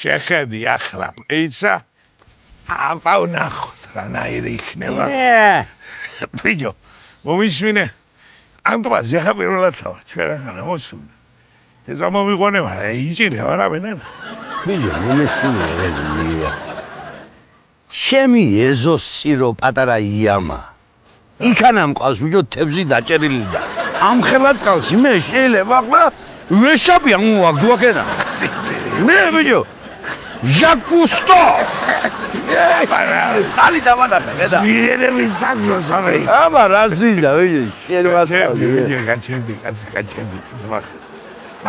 შეხედი ახლა მყიცა აბა ვნახოთ რანაირი იქნება ბიჭო მომისმინე ამ თვაზე ხა პირველად ვარ ჩვენ ახლა მოსული ეს ამოვიყვანება იჭირე არამენა ბიჭო მომისმინე ჩემი ეზოსირო პატარა იამა იქანა მყავს ბიჭო თევზი დაჭერილი და ამ ხელა წყალში მე შეიძლება ახლა ვეშაპი ამოვაგდუაკენა მე ბიჭო ჟაკუსტო წალი დავანახე ხედა მიერების საზოს აღი აბა რა ზიზა ბიჭო შენ ვასწავლე გაჩენდი ძმახ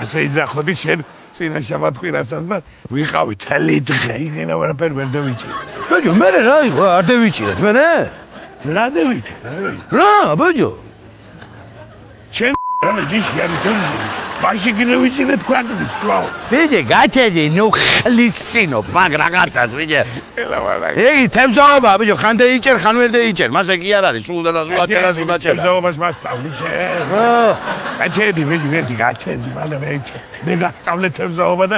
ასე იძახოდი შენ წინა შაბათქვირასაც და ვიყავი თელი დღე იქნება ვერაფერი ვერ დავიჭირე ბიჭო მე რა იყო არ დავიჭირეთ მე რა დავიჭირე რა ბიჭო შენ რა ჯიში არის თუნზი მაშინ გინევიჭირე თქვენ სლავ ბიჭო გაჩედი ნუ ხლიცინო მაგ რაღაცას ბიჭო ელავარა ეგი თემზაობა ბიჭო ხან დაიჭერ ხან ვერ დაიჭერ მასე კი არ არის სულ და სულ აჭერა თემზაობას მასწავლი შენ გაჩედი მე გაჩედი მაგრამ მე გასწავლე თემზაობა და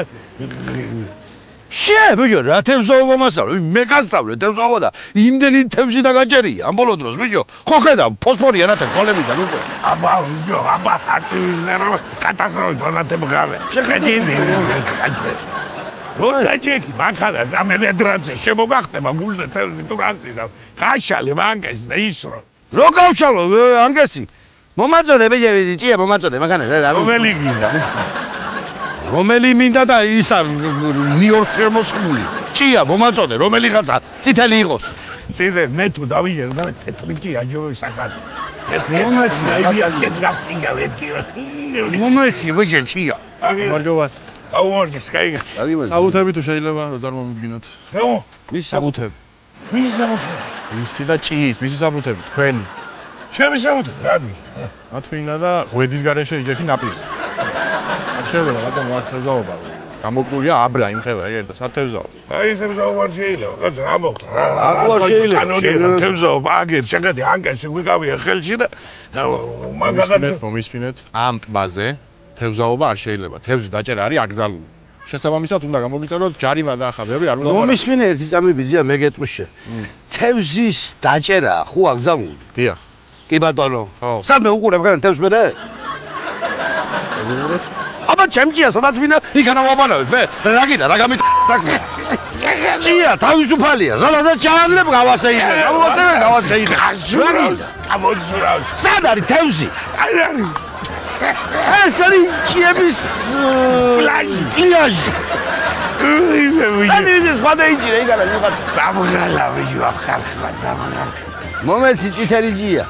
შე ბიჭო რა თემზაობა მასწავლე მე გასწავლე თემზაობა და იმდენი თემზი დაგაჭერია ამ ბოლო დროს ბიჭო ხო ხედავ ფოსფორია რათა გოლებიდან უკვე აბა ბიჭო აბა აწვიზნერო კატასტროფი დონატებ გავე შეხედინი როჭექი მანქანა ზამერე დრაცე შემოგახტება გულზე თევზი თუ რაცი და გაშალე მანქანას და ისრო რო გავშალო ანგესი მომაწოდე ბიჭო ჭია მომაწოდე მანქანა რომელი გინდა რომელი მინდა და ის არ ნიუ-იორკში მოსხმული ჭია მომაწოდე რომელიღაცა წითელი იყოს ციდე მე თუ დავიჯერ და თეთრი ჭია ჯოვი საკატი მომეცი აიბია კეთრასტინგა ვეთქიო მომეცი ბიჭო ჭია მარჯობა აუორგეს კაიგა საბუთები თუ შეიძლება წარმოვიდგინოთ ხო მის საბუთები ვის საბუთები მისი და ჭიის მისი საბუთები თქვენი ჩემი საბუთები რადი ათვინა და ღვედის გარეშე იჯექი ნაპირს არ შეიძლება რატომ არ თევზაობა გამოკლულია აბრა იმ ხელა ეგ და სათევზაო აი ეს თევზაობა არ შეიძლება კაცო რა მოხდა არ შეიძლება თევზაობა აგერ შეხედი ანგაში ვიყავია ხელში და მაგალითად მომისმინეთ ამ ტბაზე თევზაობა არ შეიძლება თევზი დაჭერა არის აკრძალული შესაბამისად უნდა გამოგიწეროთ ჯარიმა და ახლა ბევრი არ უნდა მომისმინე ერთი წამი ბიზია მე გეტყვიშე თევზის დაჭერა ხო აკრძალული დიახ კი ბატონო ხო სამე უყურებ გან თევზს მე აბა ჩემჭია სადაც მინდა იქანა ვაბანავებ მე რა გიდა რა გამიწ ჭია თავისუფალია სადაც ჩააგლებ გავასეიდე გავასეიდე ამოძრავ სად არის თევზი არ არის ეს არის ჭიების პლაჟი ეს სხვა დაიჭირე იქანა ვიღაცა დამღალა ვიჯო ახალხლა დამღალა მომეცი წითელი ჭია